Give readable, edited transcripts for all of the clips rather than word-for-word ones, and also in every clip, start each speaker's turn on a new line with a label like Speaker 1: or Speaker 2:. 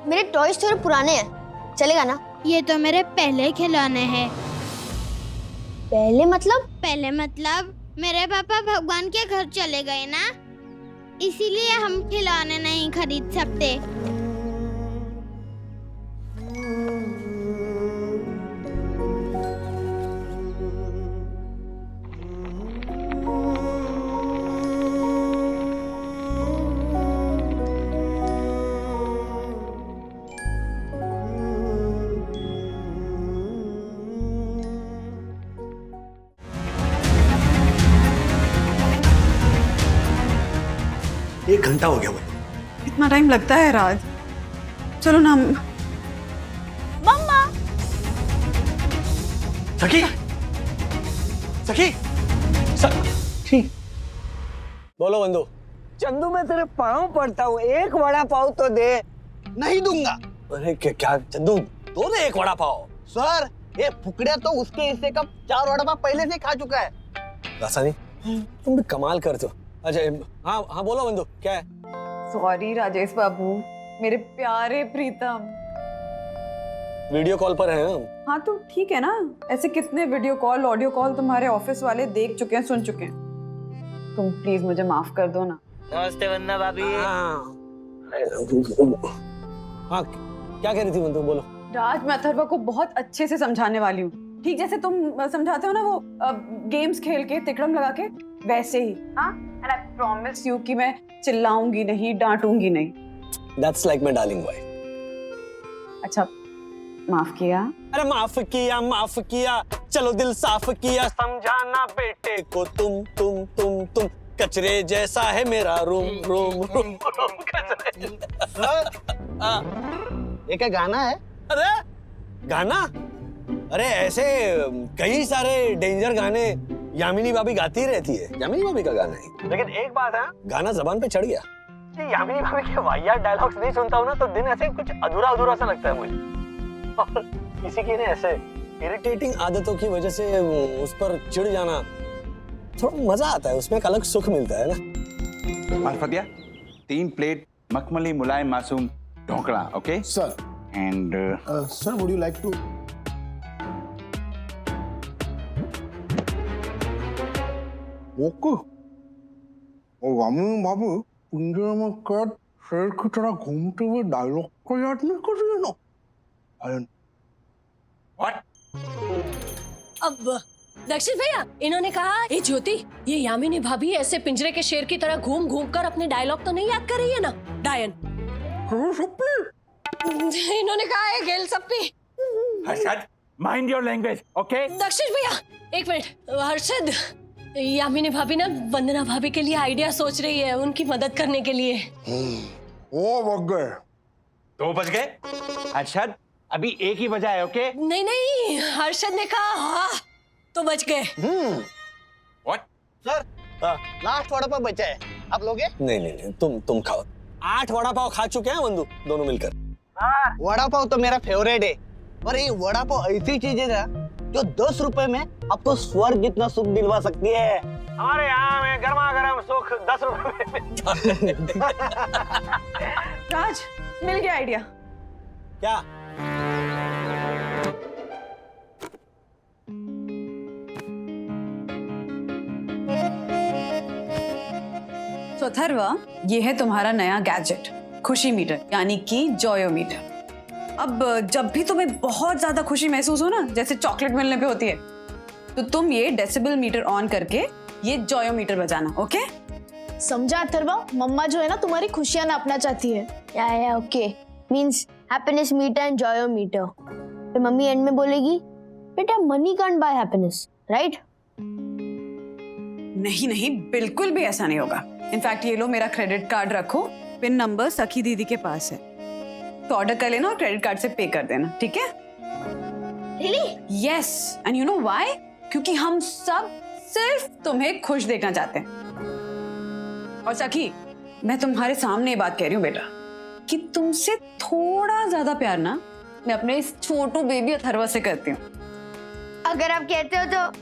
Speaker 1: मेरे टॉयज थोड़े पुराने हैं, चलेगा ना?
Speaker 2: ये तो मेरे पहले खिलौने हैं।
Speaker 1: पहले मतलब?
Speaker 2: पहले मतलब मेरे पापा भगवान के घर चले गए ना, इसीलिए हम खिलौने नहीं खरीद सकते।
Speaker 3: एक घंटा हो गया मुझे।
Speaker 4: इतना टाइम लगता है राज? चलो ना।
Speaker 1: मम्मा।
Speaker 3: सखी, सखी, सखी, बोलो बंधु।
Speaker 5: चंदू मैं तेरे पाँव पड़ता हूँ, एक वड़ा पाव तो दे।
Speaker 3: नहीं दूंगा। अरे क्या चंदू, दो ना एक वड़ा पाव।
Speaker 5: सर ये फुकड़िया तो उसके हिस्से का 4 वड़ा पाव पहले से खा चुका है।
Speaker 3: रासानी, तुम भी कमाल करते हो। अच्छा हाँ हाँ बोलो बंधु, क्या है?
Speaker 4: सॉरी राजेश बाबू, मेरे प्यारे प्रीतम।
Speaker 3: वीडियो कॉल पर हैं हम।
Speaker 4: हाँ तो ठीक है ना, ऐसे कितने वीडियो कॉल ऑडियो कॉल तुम्हारे ऑफिस वाले देख चुके हैं, सुन चुके हैं। तुम प्लीज मुझे माफ कर दो ना।
Speaker 5: नमस्ते वंदना भाभी।
Speaker 3: हाँ क्या कह रही थी बंधु, बोलो।
Speaker 4: राज, मैं अथर्वा को बहुत अच्छे से समझाने वाली हूँ, ठीक जैसे तुम समझाते हो ना वो गेम्स खेल के तिकड़म लगा के, वैसे ही। हाँ, एंड आई प्रॉमिस यू कि मैं चिल्लाऊंगी नहीं, डांटूंगी नहीं।
Speaker 3: That's like my darling boy.
Speaker 4: अच्छा, माफ किया?
Speaker 3: अरे माफ किया, चलो दिल साफ किया, समझाना बेटे को तुम कचरे जैसा है मेरा रूम कचरे।
Speaker 5: ये क्या गाना है?
Speaker 3: अरे गाना, अरे ऐसे कई सारे डेंजर गाने यामिनी भाभी गाती रहती है, यामिनी भाभी का गाना है। लेकिन एक बात है, गाना जबान पे चढ़ गया। यामिनी भाभी के वाहियात डायलॉग्स नहीं सुनता हूँ ना तो दिन ऐसे कुछ अधूरा सा लगता है मुझे। और किसी की ना ऐसे इरिटेटिंग आदतों की वजह से उस पर चिढ़ जाना, थोड़ा मजा आता है, उसमें एक अलग सुख मिलता है ना।
Speaker 6: मालफतिया 3 प्लेट मखमली मुलायम मासूम dhokla, okay
Speaker 7: sir.
Speaker 6: And
Speaker 7: sir would you like to? Okay. और वामन बाबू पिंजरे में कैद शेर की तरह घूमते हुए डायलॉग को याद नहीं कर रही है ना?
Speaker 6: व्हाट?
Speaker 8: अब दक्षिण भैया, इन्होंने कहा ए ज्योति, ये यामिनी भाभी ऐसे पिंजरे के शेर की तरह घूम घूम कर अपने डायलॉग तो नहीं याद कर रही है ना डायन? इन्होंने कहा है गेल सप्पी।
Speaker 6: Harshad, mind your language, okay?
Speaker 8: दक्षिण भैया एक मिनट। हर्षद, यामिनी भाभी ना वंदना भाभी के लिए आइडिया सोच रही है, उनकी मदद करने के लिए।
Speaker 7: ओ बग गए।
Speaker 6: 2 बज गए। हर्षद, अभी 1 ही बजा है, ओके?
Speaker 8: नहीं, हर्षद ने कहा हाँ तो बच गए।
Speaker 6: What?
Speaker 5: Sir last vada pav बचा है, आप लोगे?
Speaker 3: नहीं, तुम खाओ। 8 वड़ा पाव खा चुके हैं बंधु, दोनों मिलकर।
Speaker 5: वड़ा पाव तो मेरा फेवरेट है, और ये वड़ा पाव ऐसी चीज है ना जो 10 रुपए में आपको स्वर्ग जितना सुख दिलवा सकती है।
Speaker 3: हमारे यहाँ में गर्मा गर्म सुख 10 रुपए में।
Speaker 4: राज, मिल गया आइडिया।
Speaker 3: क्या?
Speaker 4: तो अथर्वा, ये है तुम्हारा नया गैजेट, खुशी मीटर, यानी कि जॉयोमीटर। अब जब भी तुम्हें बहुत ज्यादा खुशी महसूस हो ना, जैसे चॉकलेट मिलने पे होती है, तो तुम ये डेसिबल मीटर ऑन करके ये जॉयोमीटर बजाना, ओके?
Speaker 1: समझा अथर्वा, मम्मा जो है ना तुम्हारी खुशियां नापना चाहती है। Yeah okay, means happiness meter and joy meter. फिर मम्मी एंड में बोलेगी बेटा money can't buy happiness, right?
Speaker 4: नहीं, बिल्कुल भी ऐसा नहीं होगा। इनफैक्ट ये लो, मेरा क्रेडिट कार्ड रखो, पिन नंबर सखी दीदी के पास है, तो ऑर्डर कर लेना और क्रेडिट कार्ड से पे कर देना, ठीक है?
Speaker 1: Really?
Speaker 4: Yes, and you know why? क्योंकि हम सब सिर्फ तुम्हें खुश देखना चाहते हैं। और सखी, मैं तुम्हारे सामने ये बात कह रही हूँ बेटा, कि तुमसे थोड़ा ज्यादा प्यार ना मैं अपने इस छोटू बेबी अथर्वा से करती हूँ।
Speaker 1: अगर आप कहते हो तो।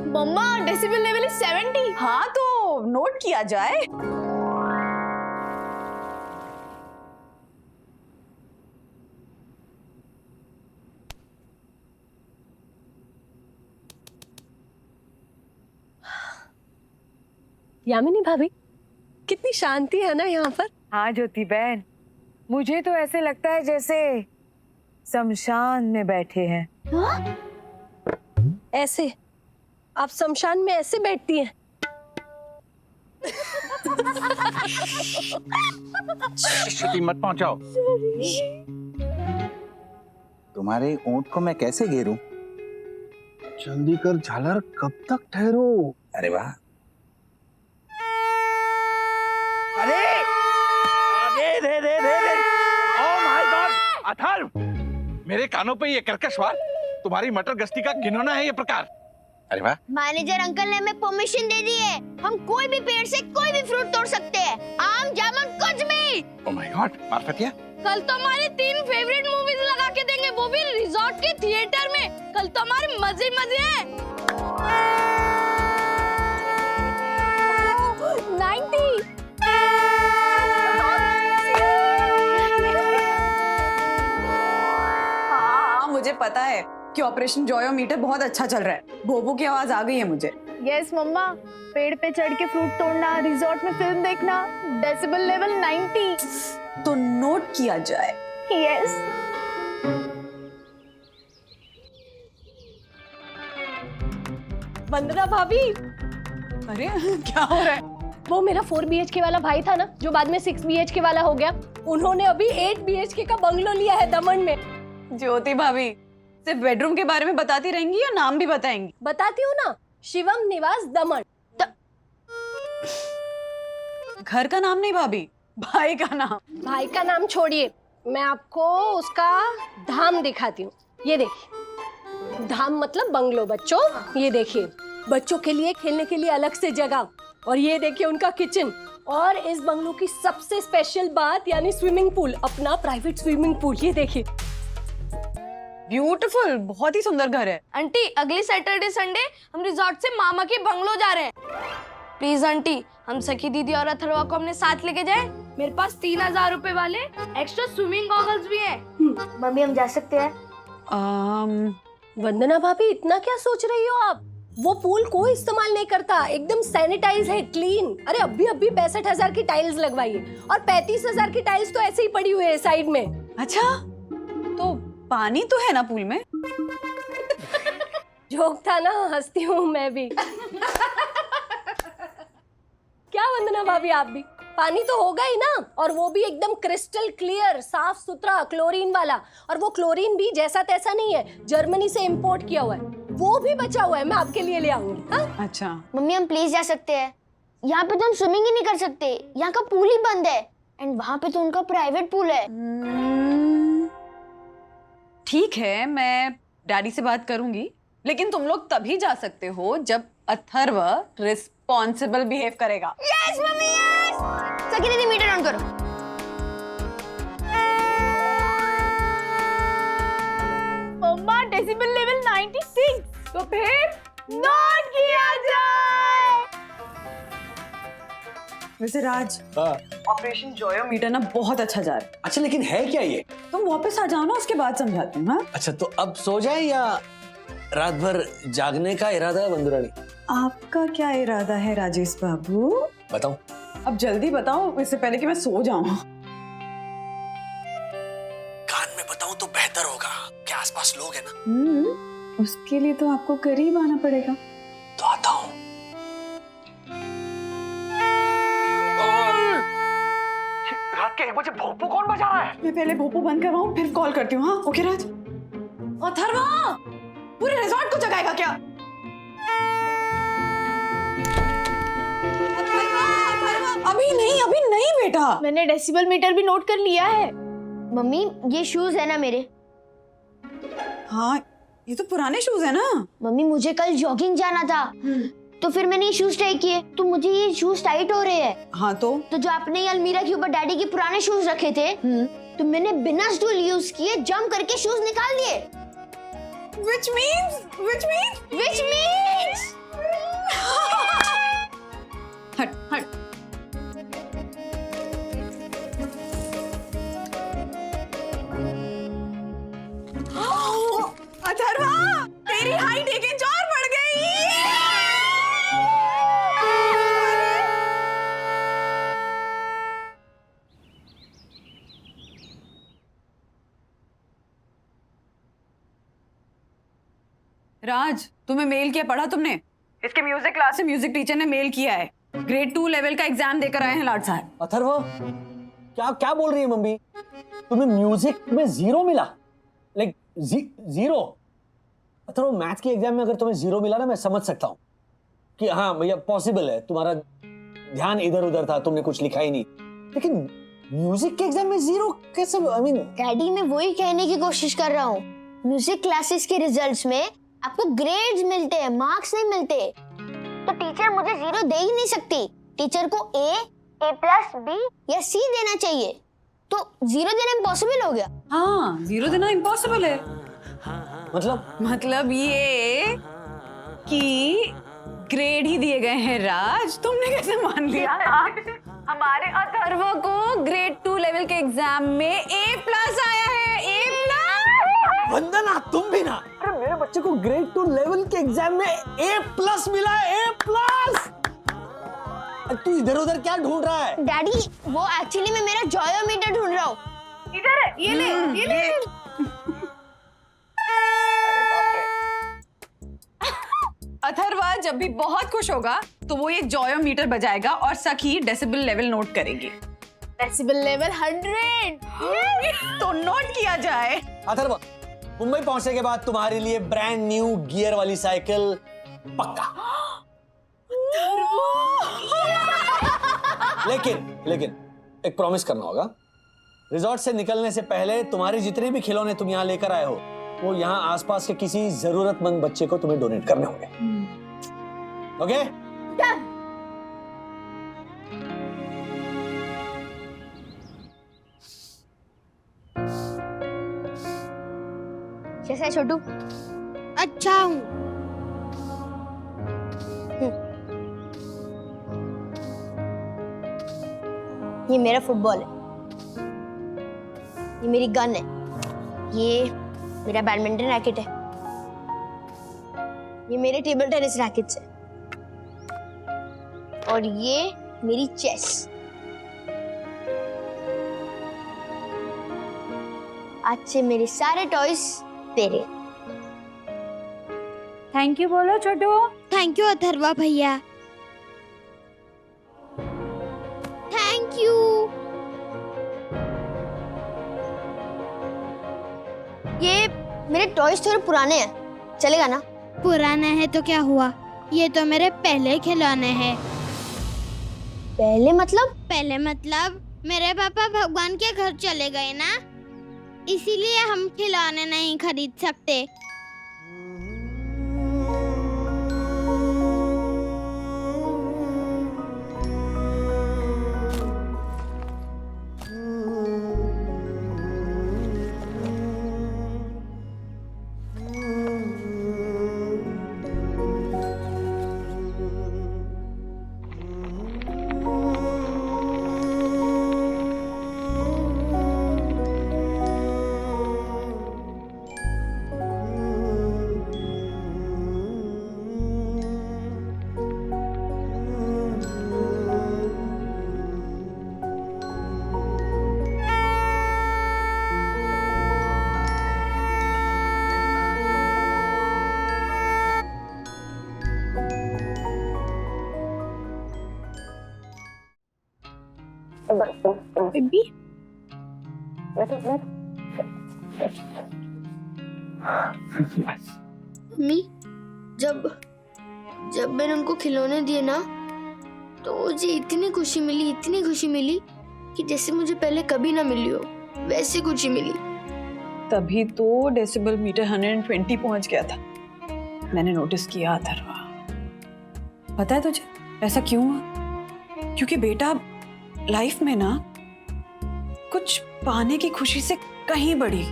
Speaker 1: मम्मा डेसिबल लेवल इज 70।
Speaker 4: हाँ तो नोट किया जाए।
Speaker 8: यामिनी भाभी, कितनी शांति है ना यहाँ पर।
Speaker 9: हाँ ज्योति बहन, मुझे तो ऐसे लगता है जैसे शमशान में बैठे हैं।
Speaker 8: ऐसे आप शमशान में ऐसे बैठती हैं?
Speaker 6: श्रुति मत पहुंचाओ। तुम्हारे ऊंट को मैं कैसे घेरूं?
Speaker 3: जल्दी कर झालर, कब तक ठहरो?
Speaker 6: अरे वाह,
Speaker 5: अरे आगे दे दे दे दे। ओह माय गॉड
Speaker 6: अथर्व, मेरे कानों पे ये कर्कश वार, तुम्हारी मटर गश्ती का घिनौना है ये प्रकार। अरे वाह,
Speaker 2: मैनेजर अंकल ने हमें परमिशन दे दी है। हम कोई भी पेड़ से कोई भी फ्रूट तोड़ सकते हैं, आम जामुन कुछ भी।
Speaker 6: ओह माय गॉड मार्फतिया,
Speaker 2: कल तो हमारी 3 फेवरेट मूवीज लगा के देंगे, वो भी रिजॉर्ट के थिएटर में। कल तो हमारे मजे मजे हैं। 90
Speaker 4: हाँ, मुझे पता है कि ऑपरेशन जॉयोमीटर बहुत अच्छा चल रहा है। भोपू की आवाज आ गई है मुझे।
Speaker 1: यस मम्मा, पेड़ पे चढ़ के फ्रूट तोड़ना, रिजॉर्ट में फिल्म देखना, डेसिबल लेवल 90।
Speaker 4: तो नोट किया जाए।
Speaker 1: यस।
Speaker 8: वंदना भाभी,
Speaker 4: अरे क्या हो रहा है?
Speaker 8: वो मेरा 4 BHK वाला भाई था ना, जो बाद में 6 BHK वाला हो गया, उन्होंने अभी 8 BHK का बंगलो लिया है दमन में।
Speaker 4: ज्योति भाभी सिर्फ बेडरूम के बारे में बताती रहेंगी या नाम भी बताएंगी?
Speaker 8: बताती हूँ ना, शिवम निवास दमन।
Speaker 4: घर का नाम नहीं भाभी, भाई का नाम।
Speaker 8: भाई का नाम छोड़िए, मैं आपको उसका धाम दिखाती हूँ। ये देखिए, धाम मतलब बंगलो बच्चों। ये देखिए, बच्चों के लिए खेलने के लिए अलग से जगह, और ये देखिए उनका किचन। और इस बंगलो की सबसे स्पेशल बात यानी स्विमिंग पूल, अपना प्राइवेट स्विमिंग पूल। ये देखिए,
Speaker 4: ब्यूटीफुल, बहुत ही सुंदर घर है।
Speaker 1: आंटी, अगली सैटरडे संडे हम रिजॉर्ट से मामा के बंगलो जा रहे हैं। प्लीज आंटी, हम सखी दीदी और अथर्वा को अपने साथ लेके जाए। मेरे पास 3000 रुपए वाले एक्स्ट्रा स्विमिंग गॉगल्स भी हैं।
Speaker 2: मम्मी हम जा सकते हैं?
Speaker 8: वंदना भाभी इतना क्या सोच रही हो आप? वो पूल कोई इस्तेमाल नहीं करता, एकदम सैनिटाइज है, क्लीन। अरे अभी 65,000 की टाइल्स लगवाइए, और 35,000 की टाइल्स तो ऐसे ही पड़ी हुई है साइड में।
Speaker 4: अच्छा, तो पानी तो है ना पूल में?
Speaker 8: जोक था ना, हंसती हूँ मैं भी। क्या वंदना भाभी, आप भी पानी तो होगा ही ना, और वो भी एकदम क्रिस्टल क्लियर, साफ सुथरा, क्लोरीन वाला। और वो क्लोरीन भी जैसा तैसा नहीं है, जर्मनी से इंपोर्ट किया हुआ है, वो भी बचा हुआ है, मैं आपके लिए ले आऊंगी। हाँ?
Speaker 4: अच्छा,
Speaker 2: मम्मी हम प्लीज जा सकते हैं? यहाँ पे तो हम स्विमिंग ही नहीं कर सकते, यहाँ का पूल ही बंद है, एंड वहाँ पे तो उनका प्राइवेट पूल है।
Speaker 4: ठीक है, मैं डैडी से बात करूंगी, लेकिन तुम लोग तभी जा सकते हो जब अथर्व रिस्पॉन्सिबल बिहेव करेगा।
Speaker 2: Yes mummy, yes. सखी दीदी मीटर ऑन करो।
Speaker 1: मम्मा, डेसिबल लेवल 96। तो फिर नोट किया जाए।
Speaker 4: वैसे राज, ऑपरेशन जॉयोमीटर ना बहुत अच्छा जा रहा है।
Speaker 3: अच्छा, लेकिन है क्या ये?
Speaker 4: तुम वापस आ जाओ ना, उसके बाद समझाती हूँ। हाँ,
Speaker 3: अच्छा, तो अब सो जाए या रात भर जागने का इरादा है बंधु रानी?
Speaker 4: आपका क्या इरादा है राजेश बाबू?
Speaker 3: बताओ।
Speaker 4: अब जल्दी बताओ, इससे पहले कि मैं सो जाऊं।
Speaker 3: कान में बताऊं तो बेहतर होगा, क्या आसपास लोग हैं ना?
Speaker 4: उसके लिए तो आपको करीब आना पड़ेगा।
Speaker 3: तो आता हूँ। रात के 1 बजे भोपू कौन बजा रहा है?
Speaker 4: मैं पहले भोपू बंद करवाऊं, फिर कॉल करती हूँ। हाँ, ओके राज। अथर्वा, पूरे रिजॉर्ट को जगाएगा क्या? अभी नहीं बेटा।
Speaker 1: मैंने डेसिबल मीटर भी नोट कर लिया है।
Speaker 2: मम्मी ये शूज है ना मेरे?
Speaker 4: हाँ, ये तो पुराने शूज है ना।
Speaker 2: मम्मी मुझे कल जॉगिंग जाना था, तो फिर मैंने ये शूज ट्राई किए, तो मुझे ये शूज टाइट हो रहे हैं।
Speaker 4: हाँ, तो
Speaker 2: जो आपने ये अलमीरा के ऊपर डैडी के पुराने शूज रखे थे, तो मैंने बिना स्टूल यूज किए जंप करके शूज निकाल दिए।
Speaker 4: which means हट हट। अथर्वा, तेरी हाइट 1 इंच और बढ़ गई। राज, तुम्हें मेल किया, पढ़ा तुमने? इसके म्यूजिक क्लास से म्यूजिक टीचर ने मेल किया है, ग्रेड 2 लेवल का एग्जाम देकर आए हैं लाड साहब।
Speaker 3: अथर्व, क्या क्या बोल रही है मम्मी? तुम्हें म्यूजिक में 0 मिला? लाइक 0? अथर्व, मैथ के एग्जाम में अगर तुम्हें 0 मिला ना, मैं समझ सकता हूँ कि हाँ भैया पॉसिबल है, तुम्हारा ध्यान इधर उधर था, तुमने कुछ लिखा ही नहीं। लेकिन म्यूजिक के एग्जाम में 0 कैसे? आई मीन
Speaker 1: डैडी, मैं वही कहने की कोशिश कर रहा हूँ। म्यूजिक क्लासेस के रिजल्ट्स में आपको ग्रेड्स मिलते हैं, मार्क्स नहीं मिलते। तो टीचर मुझे 0 दे ही नहीं सकती। टीचर को A+, B या C देना चाहिए। तो 0 देना इम्पॉसिबल हो गया।
Speaker 4: हाँ, 0 देना इम्पॉसिबल है। मतलब ये कि ग्रेड ही दिए गए हैं। राज, तुमने कैसे मान लिया? हमारे अथर्व को ग्रेड 2 लेवल के एग्जाम में A+ आया है। A+।
Speaker 3: वंदना, तुम भी ना। अरे मेरे बच्चे को ग्रेड 2 लेवल के एग्जाम में A+ मिला है। A+। तू इधर उधर क्या ढूंढ रहा है?
Speaker 1: डैडी, वो एक्चुअली मैं मेरा जॉयोमीटर ढूंढ रहा हूँ।
Speaker 4: इधर है, ये ले, ये ले। अथर्वा जब भी बहुत खुश होगा तो वो ये जॉयोमीटर बजाएगा और सखी डेसिबल लेवल नोट करेगी।
Speaker 1: Decibel level 100।
Speaker 4: तो नोट किया जाए।
Speaker 3: अथर्व, मुंबई पहुंचने के बाद तुम्हारे लिए ब्रांड न्यू गियर वाली साइकिल पक्का। लेकिन एक प्रॉमिस करना होगा। रिजॉर्ट से निकलने से पहले तुम्हारे जितने भी खिलौने तुम यहाँ लेकर आए हो, वो यहाँ आसपास के किसी जरूरतमंद बच्चे को तुम्हें डोनेट करने होंगे। ओके?
Speaker 1: कैसा है छोटू?
Speaker 2: अच्छा हूँ।
Speaker 1: ये मेरा फुटबॉल है, ये मेरी गन है, ये मेरा बैडमिंटन रैकेट है, ये मेरे टेबल टेनिस रैकेट्स है, और ये मेरी चेस। आज से मेरे सारे टॉयज तेरे।
Speaker 9: थैंक यू बोलो छोटू।
Speaker 2: थैंक यू अथर्वा भैया। Thank you.
Speaker 1: ये मेरे टॉयज थोड़े पुराने हैं, चलेगा ना?
Speaker 2: पुराना है तो क्या हुआ, ये तो मेरे पहले खिलौने हैं।
Speaker 1: पहले मतलब?
Speaker 2: पहले मतलब मेरे पापा भगवान के घर चले गए ना, इसीलिए हम खिलौने नहीं खरीद सकते।
Speaker 1: बेबी, मम्मी, जब मैंने उनको खिलौने दिए ना, तो मुझे इतनी खुशी मिली कि जैसे मुझे पहले कभी ना मिली हो, वैसे खुशी मिली।
Speaker 4: तभी तो डेसिबल मीटर 120 पहुंच गया था। मैंने नोटिस किया अथर्वा। पता है तुझे ऐसा क्यों हुआ? क्योंकि बेटा लाइफ में ना कुछ पाने की खुशी से कहीं बड़ी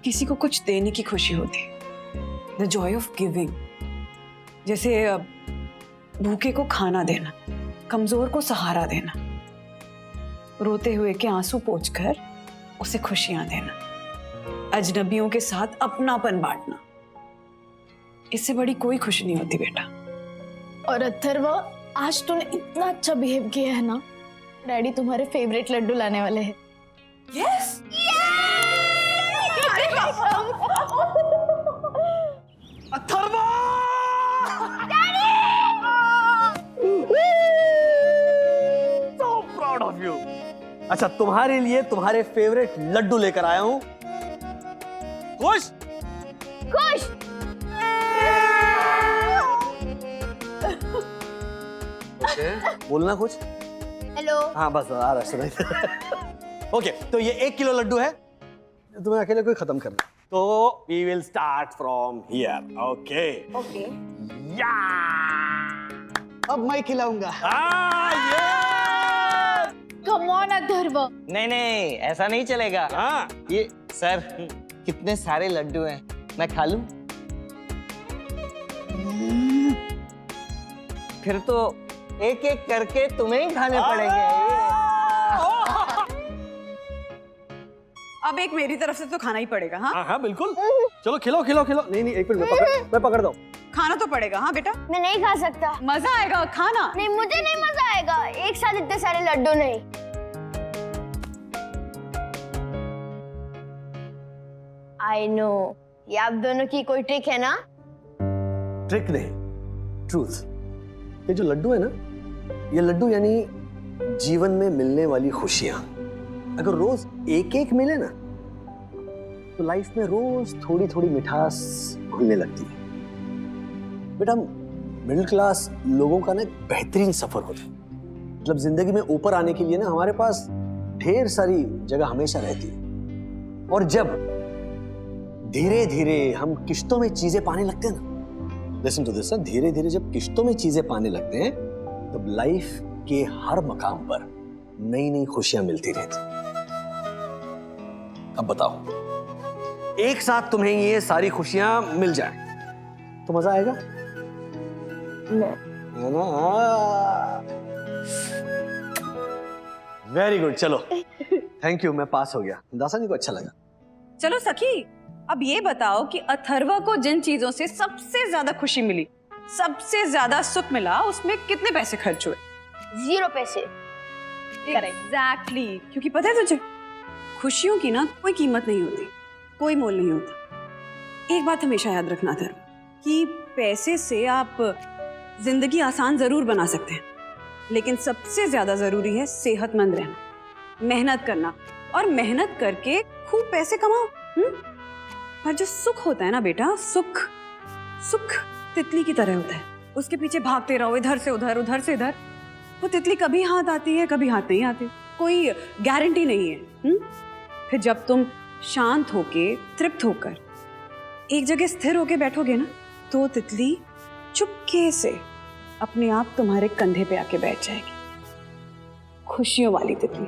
Speaker 4: किसी को कुछ देने की खुशी होती है। The Joy of giving. जैसे भूखे को खाना देना। कमजोर को सहारा देना, रोते हुए के आंसू पोंछकर उसे खुशियां देना, अजनबियों के साथ अपनापन बांटना, इससे बड़ी कोई खुशी नहीं होती बेटा।
Speaker 1: और अथर्व, आज तूने इतना अच्छा बिहेव किया है ना, डैडी तुम्हारे फेवरेट लड्डू लाने वाले हैं।
Speaker 4: Yes
Speaker 3: Atharva! So proud of you. अच्छा, तुम्हारे लिए तुम्हारे फेवरेट लड्डू लेकर आया हूं। खुश?
Speaker 1: खुश।
Speaker 3: बोलना कुछ?
Speaker 1: हेलो।
Speaker 3: हाँ बस आ रहा सुनाई। ओके, तो ये 1 किलो लड्डू है, तुम्हें अकेले कोई खत्म करना। तो we will start from here. Okay
Speaker 1: okay.
Speaker 3: या
Speaker 5: अब मैं खिलाऊंगा।
Speaker 1: Come on Atharv.
Speaker 5: नहीं नहीं, ऐसा नहीं चलेगा।
Speaker 3: हाँ
Speaker 5: ये सर, कितने सारे लड्डू हैं, मैं खा लूं? फिर तो एक एक करके तुम्हें ही खाने पड़ेंगे।
Speaker 4: अब एक मेरी तरफ से तो खाना ही पड़ेगा। हाँ
Speaker 3: हाँ हाँ बिल्कुल, चलो खिलो खिलो खिलो। नहीं नहीं, एक मिनट मैं पकड़ता हूँ।
Speaker 4: खाना तो पड़ेगा। हाँ बेटा,
Speaker 1: मैं नहीं खा सकता।
Speaker 4: मजा आएगा खाना।
Speaker 1: नहीं, मुझे नहीं मजा आएगा, एक साथ इतने सारे लड्डू नहीं। आई नो, ये आप दोनों की कोई ट्रिक है ना?
Speaker 3: ट्रिक नहीं, ट्रूथ। ये जो लड्डू है ना, ये लड्डू यानी जीवन में मिलने वाली खुशियां। अगर रोज एक एक मिले ना, तो लाइफ में रोज थोड़ी थोड़ी मिठास घुलने लगती है। बेटा, मिडिल क्लास लोगों का ना एक बेहतरीन सफर होता है। मतलब जिंदगी में ऊपर आने के लिए ना हमारे पास ढेर सारी जगह हमेशा रहती है, और जब धीरे धीरे हम किश्तों में चीजें पाने लगते हैं ना, लिसन टू दिस, धीरे धीरे जब किश्तों में चीजें पाने लगते हैं, तब लाइफ के हर मकाम पर नई नई खुशियां मिलती रहती। अब बताओ, एक साथ तुम्हें ये सारी खुशियां मिल जाए तो मजा आएगा? है ना? वेरी गुड, चलो थैंक यू, मैं पास हो गया। दासानी को अच्छा लगा।
Speaker 4: चलो सखी, अब ये बताओ कि अथर्वा को जिन चीजों से सबसे ज्यादा खुशी मिली, सबसे ज्यादा सुख मिला, उसमें कितने पैसे खर्च हुए?
Speaker 1: 0 पैसे।
Speaker 4: एग्जैक्टली, क्योंकि पता है तुझे, खुशियों की ना कोई कीमत नहीं होती, कोई मोल नहीं होता। एक बात हमेशा याद रखना अथर्व, कि पैसे से आप जिंदगी आसान जरूर बना सकते हैं, लेकिन सबसे ज्यादा जरूरी है सेहतमंद रहना, मेहनत करना, और मेहनत करके खूब पैसे कमाओ। पर जो सुख होता है ना बेटा, सुख तितली की तरह होता है। उसके पीछे भागते रहो, इधर से उधर, उधर से इधर। वो तितली कभी हाथ आती है, कभी हाथ नहीं आती, कोई गारंटी नहीं है। फिर जब तुम शांत होके, तृप्त होकर एक जगह स्थिर होके बैठोगे ना, तो तितली चुपके से अपने आप तुम्हारे कंधे पे आके बैठ जाएगी, खुशियों वाली तितली।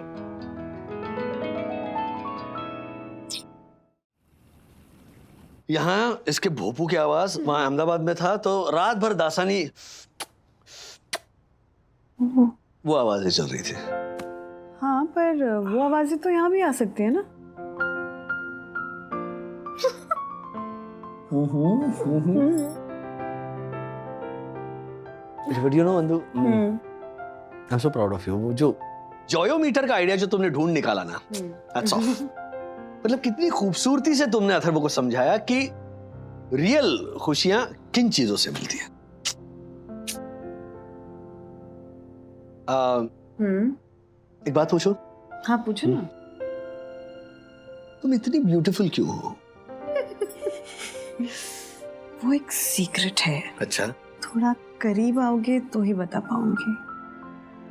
Speaker 3: यहाँ इसके भोपू की आवाज वहां अहमदाबाद में था, तो रात भर दासानी वो आवाजें चल रही थी।
Speaker 4: हाँ, पर वो आवाजें तो यहाँ भी आ सकती है ना।
Speaker 3: But you know, Andu, I'm so proud of you. वो जो जॉयोमीटर का आइडिया जो तुमने ढूंढ निकाला ना, that's all. मतलब कितनी खूबसूरती से तुमने अथर्व को समझाया कि रियल खुशियां किन चीजों से मिलती है। एक बात पूछो?
Speaker 4: हाँ पूछो ना।
Speaker 3: तुम इतनी ब्यूटीफुल क्यों हो?
Speaker 4: वो एक सीक्रेट है।
Speaker 3: अच्छा,
Speaker 4: थोड़ा करीब आओगे तो ही बता पाऊंगी।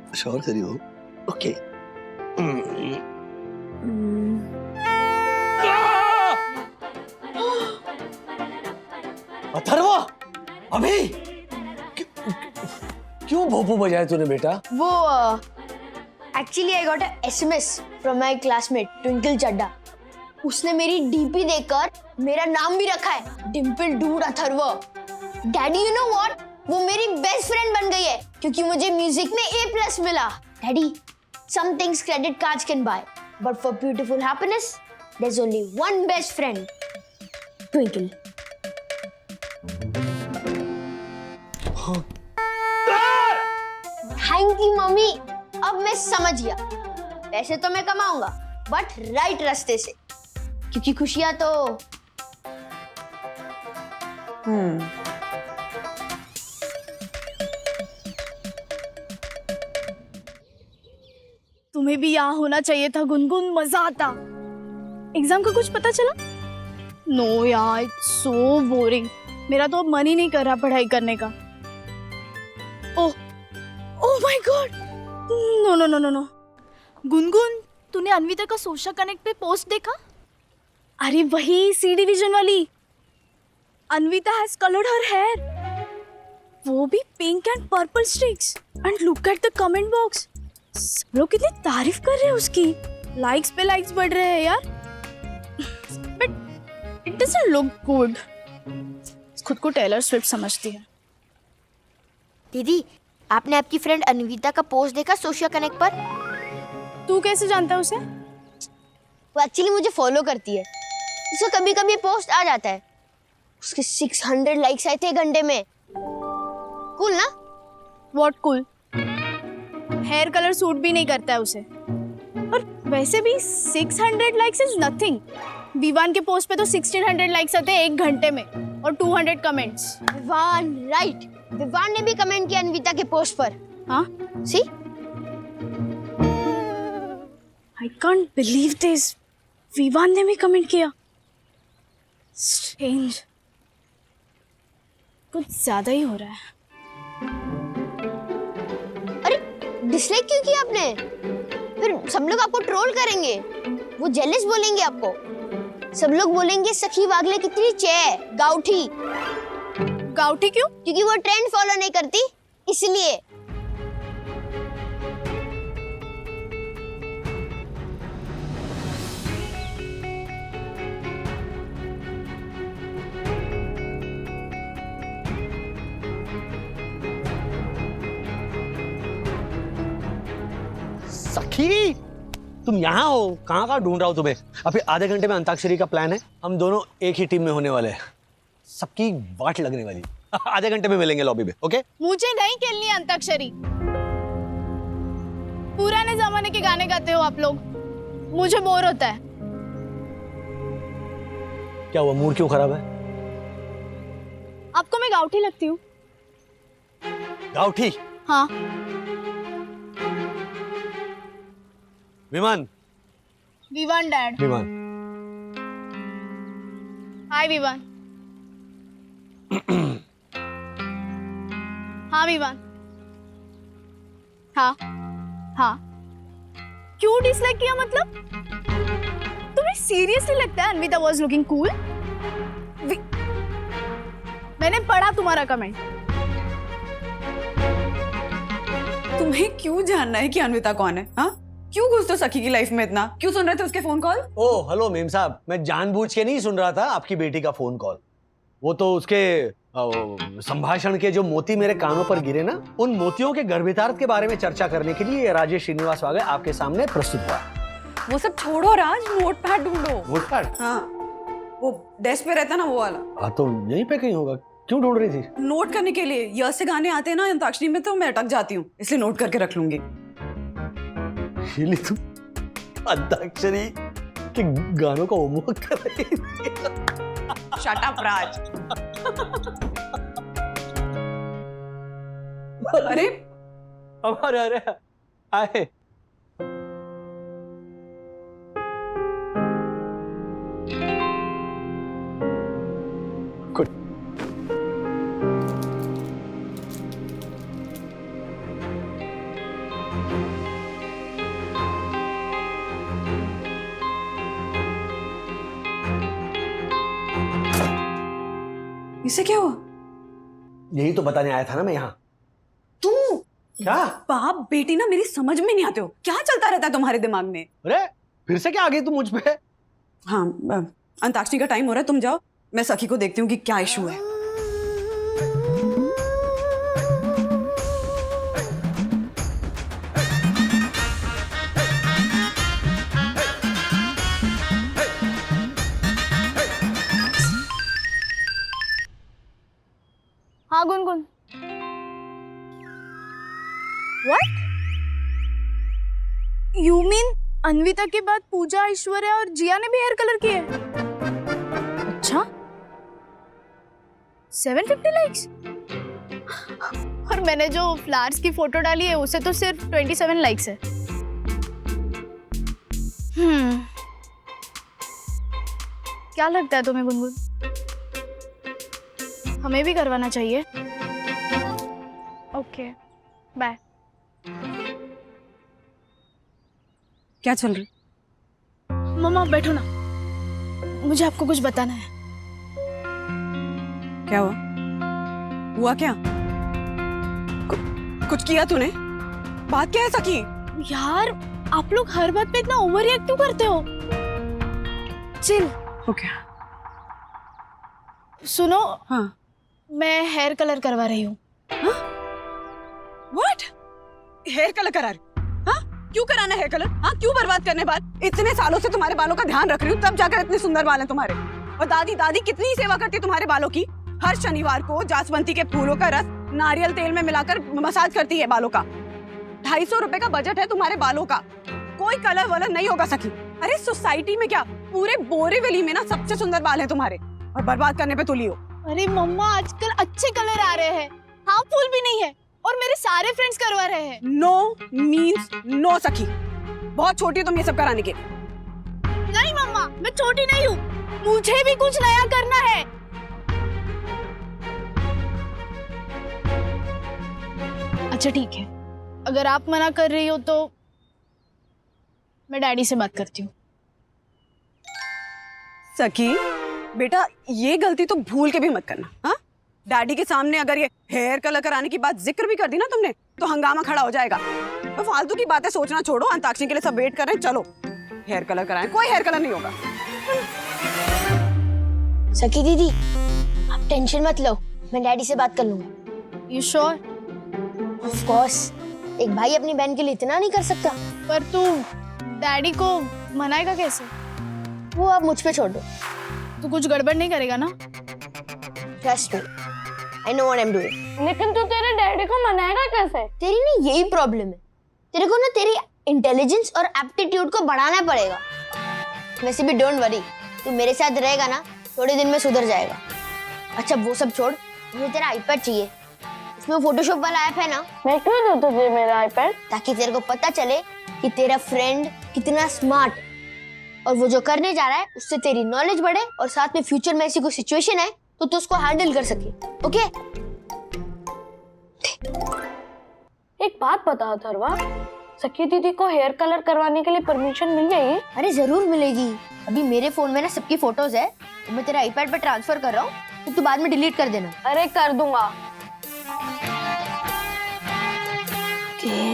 Speaker 3: अच्छा, और करीब हो? ओके। अथर्व, अभी क्यों भोपू बजाया तूने बेटा?
Speaker 1: वो actually I got a SMS from my classmate Twinkle Chadda. उसने मेरी डीपी देखकर मेरा नाम भी रखा है, Dimple dude Atharva. Daddy, you know what, वो मेरी बेस्ट फ्रेंड बन गई है। क्योंकि मुझे म्यूजिक में A+ मिला। Daddy, some things credit cards can buy, but for beautiful happiness, there's only one best friend, Twinkle. Thank you mummy, अब मैं समझ गया। पैसे तो मैं कमाऊंगा, बट राइट रास्ते से, क्योंकि खुशियां तो
Speaker 10: तुम्हें भी यहाँ होना चाहिए था गुनगुन, मजा आता। एग्जाम का कुछ पता चला? नो यार, इट्स सो बोरिंग। मेरा तो अब मन ही नहीं कर रहा पढ़ाई करने का। Oh oh my god, no no no no no. Gungun, तूने अन्विता का सोशल कनेक्ट पे पोस्ट देखा? अरे वही C डिवीजन वाली। Anvita has coloured her hair, वो भी pink and purple streaks. And look at the comment box, सब लोग कितनी तारीफ कर रहे हैं उसकी। लाइक्स पे लाइक्स बढ़ रहे हैं यार, but it doesn't look good. खुद को टेलर स्विफ्ट समझती है।
Speaker 1: दीदी, आपने आपकी फ्रेंड अन्विता का पोस्ट देखा सोशल कनेक्ट पर?
Speaker 10: तू कैसे जानता है उसे?
Speaker 1: वो एक्चुअली मुझे फॉलो करती है, उसका कभी कभी पोस्ट आ जाता है। उसके 600 लाइक्स आए थे 1 घंटे में। कूल ना?
Speaker 10: What cool? Hair colour suit भी नहीं करता है उसे। और वैसे भी 600 लाइक्स इज नथिंग। विवान के पोस्ट पे तो 1600 लाइक्स आते हैं 1 घंटे में, और 200 कमेंट्स।
Speaker 1: विवान, राइट, विवान ने भी कमेंट किया अन्विता के पोस्ट पर।
Speaker 10: हाँ,
Speaker 1: see,
Speaker 10: I can't believe this. Vivaan ने भी कमेंट किया। स्ट्रेंज, कुछ ज्यादा ही हो रहा है।
Speaker 1: अरे डिसलाइक क्यों किया आपने? फिर सब लोग आपको ट्रोल करेंगे, वो जेलस बोलेंगे आपको। सब लोग बोलेंगे सखी वागले कितनी चे गाउठी।
Speaker 10: गाउठी क्यों?
Speaker 1: क्योंकि वो ट्रेंड फॉलो नहीं करती, इसलिए।
Speaker 3: सखी, तुम यहाँ हो? कहाँ ढूंढ रहा हूँ तुम्हें। अभी आधे घंटे में अंताक्षरी का प्लान है, हम दोनों एक ही टीम में होने वाले हैं। सबकी वाट लगने वाली। आधे घंटे में मिलेंगे लॉबी में, ओके?
Speaker 10: मुझे नहीं खेलनी अंताक्षरी। पुराने जमाने के गाने गाते हो आप लोग, मुझे बोर होता है।
Speaker 3: क्या हुआ, मूड क्यों खराब है?
Speaker 10: आपको मैं गाउठी लगती हूँ?
Speaker 3: गाउठी?
Speaker 10: हाँ।
Speaker 3: विमान।
Speaker 10: विवान डैड।
Speaker 3: विमान।
Speaker 10: हाय विवान। हाँ विवान। हाँ हाँ। क्यों डिसलाइक किया मतलब? तुम्हें सीरियसली लगता है अन्विता वाज लुकिंग कूल? मैंने पढ़ा तुम्हारा कमेंट।
Speaker 4: तुम्हें क्यों जानना है कि अन्विता कौन है? हाँ, क्यों घुसते हो सखी की लाइफ में इतना? क्यों सुन रहे थे उसके phone call?
Speaker 3: Oh hello ma'am साहब, मैं जानबूझ के नहीं सुन रहा था आपकी बेटी का फोन कॉल। वो तो उसके संभाषण के जो मोती मेरे कानों पर गिरे ना, उन मोतियों के गर्भितार्थ के बारे में चर्चा करने के लिए राजेश श्रीनिवास वागे आपके सामने प्रस्तुत हुआ।
Speaker 4: वो सब छोड़ो राज, नोटपैड ढूंढो।
Speaker 3: नोटपैड?
Speaker 4: हाँ, वो डेस्क पे रहता ना वो वाला।
Speaker 3: हाँ तो यहीं पे कहीं होगा। क्यों ढूंढ रही थी?
Speaker 4: नोट करने के लिए। य से गाने आते हैं ना अंताक्षरी में, तो मैं अटक जाती हूँ, इसलिए नोट करके रख लूंगी।
Speaker 3: तुम अंताक्षरी के गानों का होमवर्क कर रही थी?
Speaker 4: शट अप राज। अरे
Speaker 3: हमारे अरे आए।
Speaker 4: इसे क्या हुआ?
Speaker 3: यही तो बताने आया था ना मैं यहाँ।
Speaker 4: तुम
Speaker 3: क्या?
Speaker 4: बाप बेटी ना मेरी समझ में नहीं आते हो। क्या चलता रहता है तुम्हारे दिमाग में?
Speaker 3: अरे फिर से क्या आ गई तुम मुझ पे?
Speaker 4: हाँ, अंताक्षरी का टाइम हो रहा है, तुम जाओ, मैं सखी को देखती हूँ कि क्या इशू है।
Speaker 10: यू मीन अन्विता के बाद पूजा, ऐश्वर्या और जिया ने भी हेयर कलर किए? अच्छा, 750 लाइक्स। और मैंने जो फ्लावर्स की फोटो डाली है उसे तो सिर्फ 27 लाइक्स है। क्या लगता है तुम्हें गुनगुन, हमें भी करवाना चाहिए? Okay, bye.
Speaker 4: क्या चल रही?
Speaker 10: मम्मा बैठो ना, मुझे आपको कुछ बताना है।
Speaker 4: क्या हुआ क्या? कुछ किया तूने? बात क्या है सखी?
Speaker 10: यार आप लोग हर बात पे इतना ओवर रिएक्ट क्यों करते हो? चिल।
Speaker 4: ओके।
Speaker 10: सुनो,
Speaker 4: हाँ।
Speaker 10: मैं हेयर कलर करवा रही हूँ।
Speaker 4: व्हाट? हेयर कलर करा रही? हाँ? क्यों कराना हेयर कलर? हाँ, क्यों बर्बाद करने बाल? इतने सालों से तुम्हारे बालों का ध्यान रख रही हूँ, तब जाकर इतने सुंदर बाल हैं तुम्हारे। और दादी कितनी सेवा करती है तुम्हारे बालों की। हर शनिवार को जासवंती के फूलों का रस नारियल तेल में मिलाकर मसाज करती है बालों का। 250 रुपए का बजट है तुम्हारे बालों का, कोई कलर वलर नहीं होगा सखी। अरे सोसाइटी में क्या, पूरे बोरीवली में ना सबसे सुंदर बाल है तुम्हारे, और बर्बाद करने पे तुली हो।
Speaker 10: अरे मम्मा, आजकल अच्छे कलर आ रहे हैं, हार्मफुल भी नहीं है, और मेरे सारे फ्रेंड्स करवा रहे हैं।
Speaker 4: नो मीन्स नो सखी, बहुत छोटी हो तुम ये सब कराने के।
Speaker 10: नहीं मम्मा, मैं छोटी नहीं हूँ, मुझे भी कुछ नया करना है। अच्छा ठीक है, अगर आप मना कर रही हो तो मैं डैडी से बात करती हूँ।
Speaker 4: सखी बेटा, ये गलती तो भूल के भी मत करना। हाँ, डैडी के सामने अगर ये हेयर कलर कराने की बात जिक्र भी कर दी ना तुमने, तो हंगामा खड़ा हो जाएगा। तो फालतू की बातें सोचना छोड़ो, अंताक्षरी के लिए सब वेट कर रहे हैं, चलो हेयर कलर कराएं। कोई हेयर कलर नहीं होगा।
Speaker 1: सखी दीदी, आप टेंशन मत लो, मैं डैडी से बात कर लूंगा।
Speaker 10: You sure?
Speaker 1: ऑफ कोर्स, एक भाई अपनी बहन के लिए इतना नहीं कर सकता।
Speaker 10: पर तू डैडी को मनाएगा कैसे?
Speaker 1: वो आप मुझ पे छोड़ दो।
Speaker 10: तू कुछ गड़बड़ नहीं करेगा ना?
Speaker 1: Trust me, I know what I am doing.
Speaker 2: लेकिन तू तेरे डैडी को मनाएगा कैसे?
Speaker 1: तेरी ना यही प्रॉब्लम है, तेरे को ना तेरी इंटेलिजेंस और एप्टीट्यूड को बढ़ाना पड़ेगा। वैसे भी डोंट वरी, तू मेरे साथ रहेगा ना, थोड़े दिन में सुधर जाएगा। अच्छा वो सब छोड़, मुझे तेरा आईपैड चाहिए, इसमें फोटोशॉप वाला ऐप है ना?
Speaker 2: मैं क्यों दूं तुझे मेरा आईपैड?
Speaker 1: ताकि तेरे को पता चले कि तेरा फ्रेंड कितना स्मार्ट, और वो जो करने जा रहा है उससे तेरी नॉलेज बढ़े, और साथ में फ्यूचर में ऐसी कोई सिचुएशन है तो तू उसको हैंडल कर सके। ओके?
Speaker 2: एक बात बता अथर्वा, सखी दीदी को हेयर कलर करवाने के लिए परमिशन मिल जाएगी?
Speaker 1: अरे जरूर मिलेगी। अभी मेरे फोन में ना सबकी फोटोज है, तो मैं तेरा आईपैड पे ट्रांसफर कर रहा हूँ, तो तू बाद में डिलीट कर देना।
Speaker 2: अरे कर दूंगा।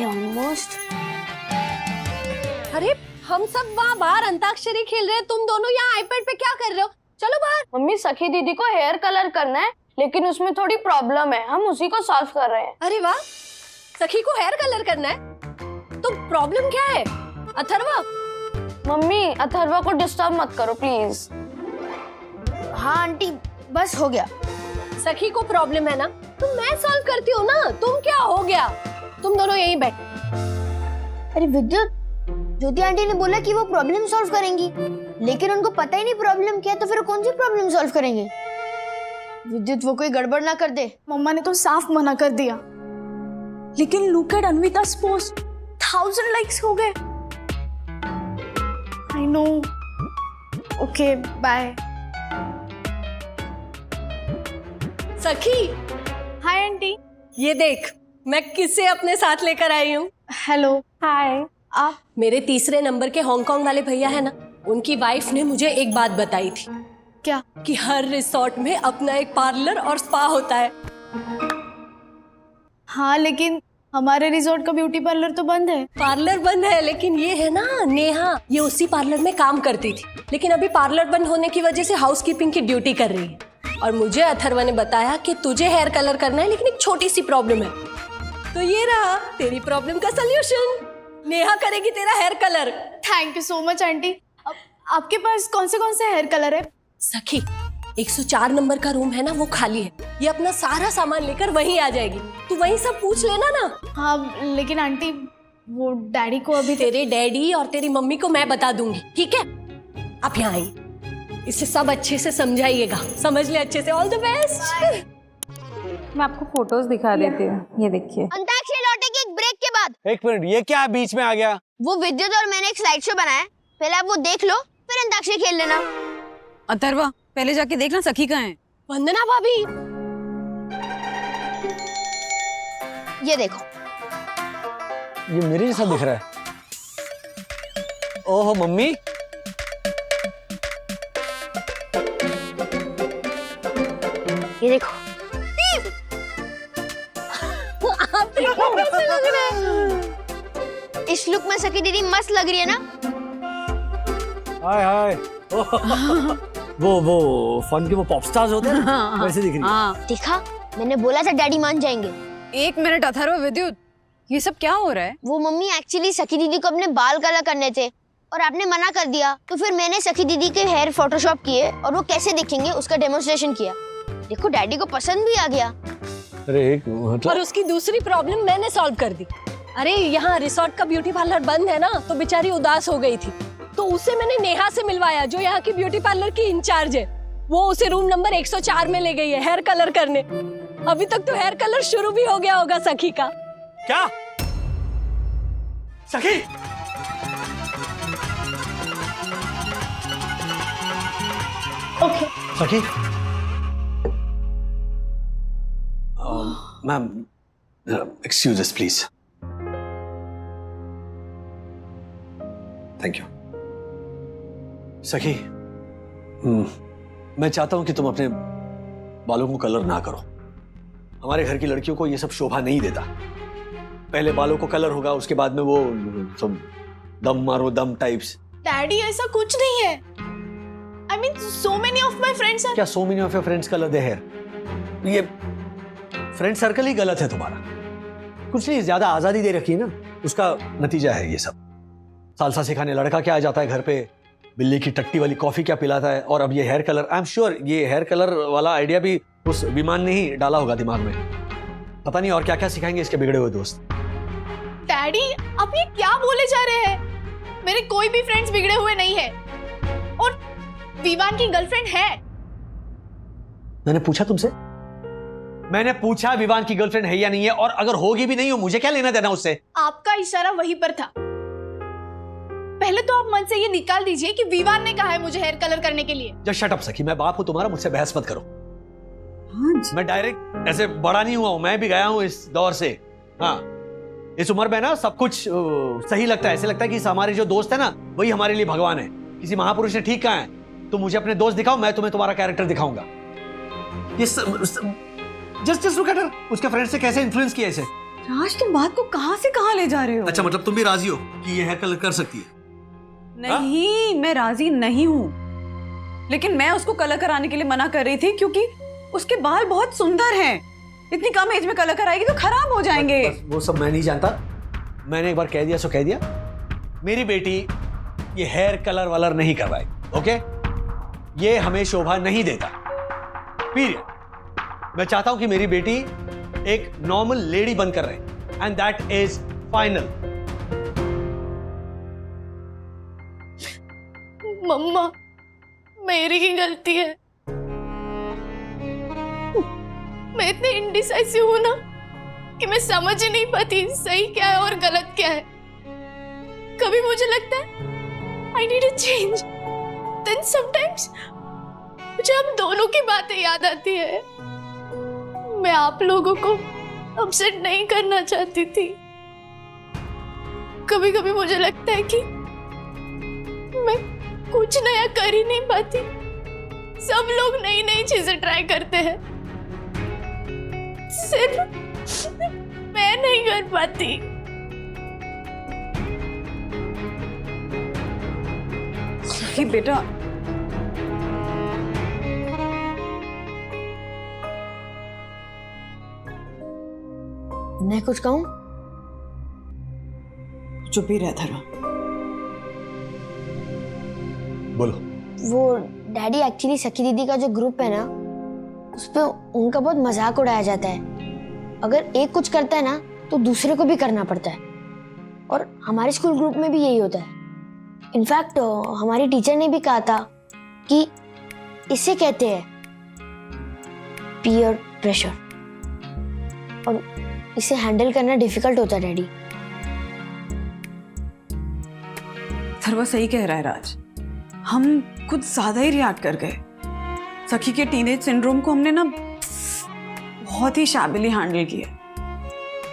Speaker 1: ऑलमोस्ट।
Speaker 8: अरे हम सब वहाँ बाहर अंताक्षरी खेल रहे हैं, तुम दोनों यहाँ आईपैड पे क्या कर रहे हो? चलो बाहर।
Speaker 2: मम्मी, सखी दीदी को हेयर कलर करना है, लेकिन उसमें थोड़ी प्रॉब्लम है, हम उसी को सॉल्व कर रहे हैं।
Speaker 8: अरे वाह, सखी को हेयर कलर करना है, तो प्रॉब्लम क्या है? अथर्वा।
Speaker 2: मम्मी, अथर्वा को डिस्टर्ब मत करो प्लीज।
Speaker 1: हाँ आंटी, बस हो गया।
Speaker 8: सखी को प्रॉब्लम है ना, तो मैं सॉल्व करती हूँ ना, तुम क्या हो गया? तुम दोनों यहीं बैठो।
Speaker 1: अरे विद्युत, ज्योति आंटी ने बोला कि वो प्रॉब्लम सॉल्व करेंगी, लेकिन उनको पता ही नहीं प्रॉब्लम क्या है, तो फिर कौन सी प्रॉब्लम सॉल्व करेंगे? विद्युत, वो कोई गड़बड़ ना कर दे।
Speaker 10: मम्मा ने तो साफ मना कर दिया, लेकिन look at Anvita's post, 1000 likes हो गए। I know. Okay bye.
Speaker 8: Sakhi,
Speaker 10: hi aunty.
Speaker 8: ये देख, मैं किसे अपने साथ लेकर आई हूँ।
Speaker 10: हेलो।
Speaker 2: हाय।
Speaker 10: आप?
Speaker 8: मेरे तीसरे नंबर के हांगकांग वाले भैया है ना, उनकी वाइफ ने मुझे एक बात बताई थी।
Speaker 10: क्या?
Speaker 8: कि हर रिसोर्ट में अपना एक पार्लर और स्पा होता है।
Speaker 10: हाँ, लेकिन हमारे रिजॉर्ट का ब्यूटी पार्लर तो बंद है।
Speaker 8: पार्लर बंद है, लेकिन ये है ना नेहा, ये उसी पार्लर में काम करती थी, लेकिन अभी पार्लर बंद होने की वजह से हाउसकीपिंग की ड्यूटी कर रही है। और मुझे अथर्वा ने बताया कि तुझे हेयर कलर करना है, लेकिन एक छोटी सी प्रॉब्लम है। तो ये रहा तेरी प्रॉब्लम का सलूशन, नेहा करेगी तेरा hair colour.
Speaker 10: Thank you so much aunty. आपके पास कौन से हेयर कलर है?
Speaker 8: सखी, 104 नंबर का रूम है ना, वो खाली है, ये अपना सारा सामान लेकर वहीं आ जाएगी, तू वहीं सब पूछ लेना ना।
Speaker 10: हाँ, लेकिन आंटी वो डैडी को अभी
Speaker 8: तेरे डैडी और तेरी मम्मी को मैं बता दूंगी, ठीक है? आप यहाँ आइए, इसे सब अच्छे से समझाइएगा, समझ ले अच्छे से। All the best.
Speaker 4: मैं आपको फोटोज दिखा देती हूँ, ये देखिए।
Speaker 2: अंताक्षरी लौटेगी एक ब्रेक के बाद।
Speaker 3: एक मिनट, ये क्या बीच में आ गया?
Speaker 2: वो विद्युत और मैंने एक स्लाइड शो बनाया है, पहले आप वो देख लो, फिर अंताक्षरी खेल लेना।
Speaker 4: अथर्वा, पहले जाके देखना सखी कहाँ है।
Speaker 8: वंदना भाभी,
Speaker 2: ये देखो,
Speaker 3: ये मेरे जैसा दिख रहा है। ओहो मम्मी,
Speaker 2: ये देखो।
Speaker 8: आप देखो कैसे लग रहे हैं।
Speaker 2: इस लुक में सखी दीदी मस्त लग रही है ना?
Speaker 3: हाय हाय। वो फन के वो पॉप स्टार्स होते हैं ना, वैसे दिख रही है।
Speaker 2: देखा, मैंने बोला था डैडी मान जाएंगे।
Speaker 4: एक मिनट अथर्वा, विद्युत, ये सब क्या हो रहा है?
Speaker 2: वो मम्मी एक्चुअली सखी दीदी को अपने बाल कलर करने थे और आपने मना कर दिया, तो फिर मैंने सखी दीदी के हेयर फोटोशॉप किए और वो कैसे दिखेंगे उसका डेमोन्स्ट्रेशन किया। देखो डैडी को पसंद भी आ गया।
Speaker 3: अरे एक मतलब
Speaker 8: और उसकी दूसरी प्रॉब्लम मैंने सॉल्व कर दी। अरे यहाँ रिसोर्ट का ब्यूटी पार्लर बंद है ना, तो बेचारी उदास हो गई थी, तो उसे मैंने नेहा से मिलवाया, जो यहाँ की ब्यूटी पार्लर की इंचार्ज है। वो उसे रूम नंबर 104 में ले गई है हेयर कलर करने। अभी तक तो हेयर कलर शुरू भी हो गया होगा सखी का।
Speaker 3: क्या? सखी,
Speaker 10: ओके
Speaker 3: सखी, ma'am excuse us please. Thank you. सखी, मैं चाहता हूं कि तुम अपने बालों को कलर ना करो। हमारे घर की लड़कियों को ये सब शोभा नहीं देता। पहले बालों को कलर होगा, उसके बाद में वो सब दम मारो दम टाइप्स।
Speaker 10: डैडी ऐसा कुछ नहीं है। I mean so many of my friends are.
Speaker 3: क्या so many of your friends colour their hair? ये फ्रेंड सर्कल ही गलत है तुम्हारा। कुछ नहीं, ज्यादा आजादी दे रखी है ना, उसका नतीजा है ये सब। सालसा सिखाने लड़का क्या आ जाता है घर पे, बिल्ली की टट्टी वाली कॉफी क्या पिलाता है, और अब ये hair colour. I am sure ये हेयर कलर वाला आइडिया भी उस विमान ने ही डाला होगा दिमाग में। पता नहीं और क्या क्या सिखाएंगे इसके बिगड़े हुए दोस्त।
Speaker 10: डैडी आप ये क्या बोले जा रहे हैं? मेरे कोई भी फ्रेंड्स बिगड़े हुए नहीं है, और विवान की गर्लफ्रेंड है।
Speaker 3: मैंने पूछा तुमसे? मैंने पूछा विवान की गर्लफ्रेंड है या नहीं है, और अगर होगी भी नहीं हो, मुझे क्या लेना देना उससे?
Speaker 10: आपका इशारा वहीं पर था। पहले तो आप मन से ये निकाल दीजिए कि विवान ने कहा है मुझे हेयर कलर करने के लिए।
Speaker 3: जस्ट शट अप सखी, मैं बाप हूं तुम्हारा, मुझसे बहस मत करो। मैं डायरेक्ट ऐसे बड़ा नहीं हुआ हूं, मैं भी गया हूं इस दौर से। हाँ, इस उम्र में ना सब कुछ सही लगता है। ऐसे लगता है कि हमारे जो दोस्त है ना, वही हमारे लिए भगवान है। किसी महापुरुष ने ठीक कहा है, तुम मुझे अपने दोस्त दिखाओ, मैं तुम्हें तुम्हारा कैरेक्टर दिखाऊंगा। जस्ट लुक एट हर, उसके फ्रेंड से कैसे इन्फ्लुएंस किया इसे।
Speaker 4: राज, तुम बात को कहां से कहां ले जा रहे हो?
Speaker 3: अच्छा, मतलब तुम भी राजी हो कि ये हेयर कलर कर सकती है?
Speaker 4: नहीं, मैं राजी नहीं हूँ, लेकिन मैं उसको कलर कराने के लिए मना कर रही थी क्योंकि उसके बाल बहुत सुंदर हैं। इतनी कम एज में कलर कराएगी तो खराब हो जाएंगे।
Speaker 3: बस वो सब मैं नहीं जानता। मैंने एक बार कह दिया सो कह दिया। मेरी बेटी ये हेयर कलर वलर नहीं करवाएगी, ओके? ये हमें शोभा नहीं देता, पीरियड। मैं चाहता हूं कि मेरी बेटी एक नॉर्मल लेडी बनकर रहे, एंड दैट इज फाइनल।
Speaker 10: मम्मा, मेरी ही गलती है। मैं इतनी इंडिसाइसिव हूं ना कि मैं समझ ही नहीं पाती सही क्या है और गलत क्या है। कभी मुझे लगता है I need a change, then sometimes मुझे हम दोनों की बातें याद आती है। मैं आप लोगों को अपसेट नहीं करना चाहती थी। कभी कभी मुझे लगता है कि मैं कुछ नया कर ही नहीं पाती। सब लोग नई नई चीजें ट्राई करते हैं, सिर्फ मैं नहीं कर पाती।
Speaker 4: सखी बेटा,
Speaker 2: मैं कुछ कहूं?
Speaker 4: चुप ही रह धरा।
Speaker 3: बोलो।
Speaker 2: वो डैडी एक्चुअली सखी दीदी का जो ग्रुप है ना, उस पे उनका बहुत मजाक उड़ाया जाता है। अगर एक कुछ करता है ना, तो दूसरे को भी करना पड़ता है। और हमारे स्कूल ग्रुप में भी यही होता है। इनफैक्ट हमारी टीचर ने भी कहा था कि इसे कहते हैं पीयर प्रेशर, और इसे हैंडल करना डिफिकल्ट होता है डैडी।
Speaker 4: थरवा सही कह रहा है राज, हम कुछ ज्यादा ही रिएक्ट कर गए। सखी के टीनेज सिंड्रोम को हमने ना बहुत ही शैबिली हैंडल किया।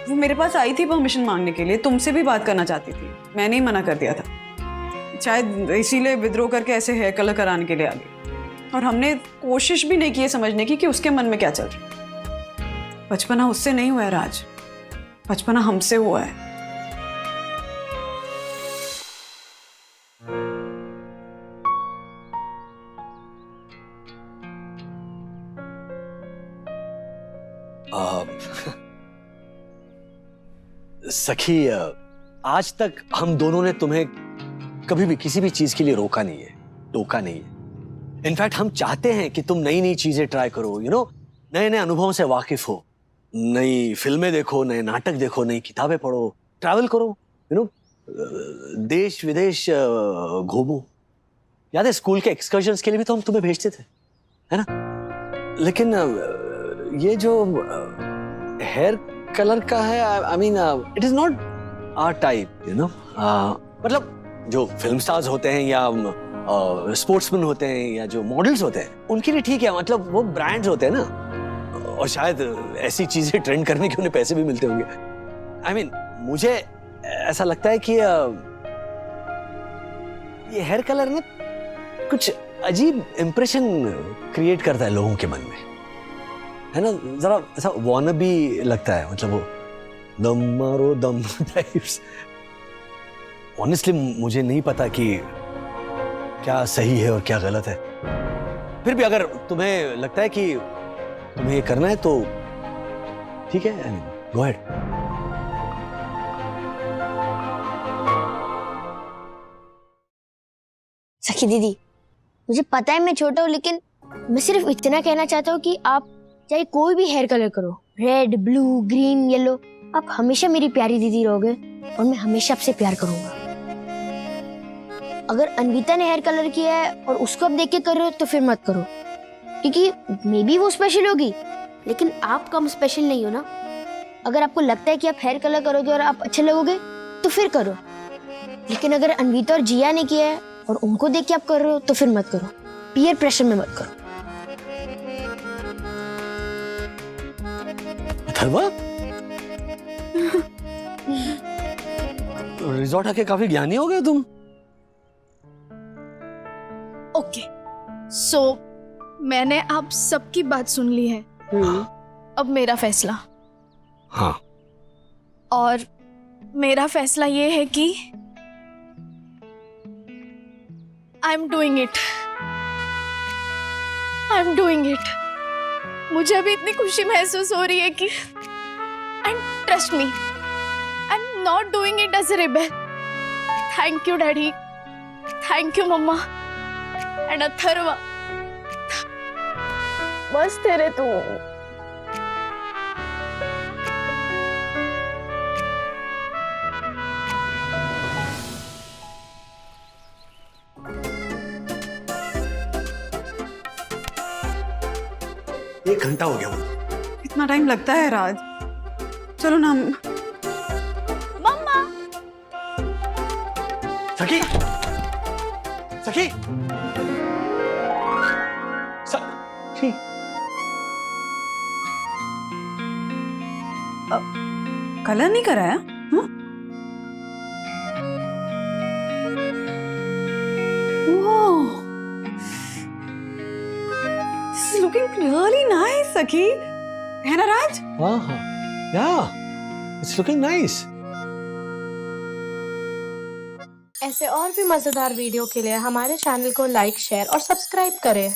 Speaker 4: वो मेरे पास आई थी परमिशन मांगने के लिए, तुमसे भी बात करना चाहती थी, मैंने ही मना कर दिया था। शायद इसीलिए विद्रोह करके ऐसे हेयर कलर कराने के लिए आ गई, और हमने कोशिश भी नहीं की समझने की कि उसके मन में क्या चल रहा है। बचपना उससे नहीं हुआ है राज, बचपना हमसे हुआ है।
Speaker 3: सखी, आज तक हम दोनों ने तुम्हें कभी भी किसी भी चीज के लिए रोका नहीं है, टोका नहीं है। इनफैक्ट हम चाहते हैं कि तुम नई नई चीजें ट्राई करो, नए नए अनुभवों से वाकिफ हो, नई फिल्में देखो, नए नाटक देखो, नई किताबें पढ़ो, ट्रैवल करो, देश विदेश घूमो। याद है स्कूल के एक्सकर्शंस के लिए भी तो हम तुम्हें भेजते थे, है ना? लेकिन ये जो हेयर कलर का है, I mean it is not our type, मतलब जो फिल्म स्टार्स होते हैं या स्पोर्ट्समैन होते हैं या जो मॉडल्स होते हैं उनके लिए ठीक है, मतलब वो ब्रांड्स होते हैं ना, और शायद ऐसी चीजें ट्रेंड करने के उन्हें पैसे भी मिलते होंगे। आई मीन मुझे ऐसा लगता है कि ये हेयर कलर ना कुछ अजीब इंप्रेशन क्रिएट करता है लोगों के मन में, है ना? जरा ऐसा वानबी लगता है, मतलब वो दम मारो दम टाइप्स। ऑनेस्टली मुझे नहीं पता कि क्या सही है और क्या गलत है। फिर भी अगर तुम्हें लगता है कि तुम्हें ये करना है तो ठीक है, गो अहेड।
Speaker 2: सखी दीदी, मुझे पता है मैं छोटा हूँ, लेकिन मैं सिर्फ इतना कहना चाहता हूँ कि आप चाहे कोई भी हेयर कलर करो, रेड, ब्लू, ग्रीन, येलो, आप हमेशा मेरी प्यारी दीदी रहोगे और मैं हमेशा आपसे प्यार करूंगा। अगर अन्विता ने हेयर कलर किया है और उसको आप देख के कर रहे हो तो फिर मत करो, क्योंकि मे बी वो स्पेशल होगी, लेकिन आप कम स्पेशल नहीं हो ना। अगर आपको लगता है कि आप हेयर कलर करोगे और आप अच्छे लगोगे तो फिर करो, लेकिन अगर अन्विता और जिया ने किया है और उनको देख के आप कर रहे हो तो फिर मत करो, पीयर प्रेशर में मत करो।
Speaker 3: अथर्वा, रिजॉर्ट आके काफी ज्ञानी हो गए तुम।
Speaker 10: ओके, सो मैंने आप सबकी बात सुन ली है। अब मेरा फैसला।
Speaker 3: हाँ।
Speaker 10: और मेरा फैसला ये है कि I am doing it. I am doing it. मुझे अभी इतनी खुशी महसूस हो रही है कि and trust me, I am not doing it as a rebel. Thank you daddy, thank you mamma and Atharva, बस तेरे तू।
Speaker 3: एक घंटा हो गया वो।
Speaker 4: इतना टाइम लगता है राज? चलो ना।
Speaker 10: मम्मा,
Speaker 3: सखी, सखी, सखी,
Speaker 4: कलर नहीं कराया? Looking really nice, सखी, है ना राज?
Speaker 3: हाँ हाँ, yeah, it's looking nice.
Speaker 8: ऐसे और भी मजेदार वीडियो के लिए हमारे चैनल को लाइक, शेयर और सब्सक्राइब करें।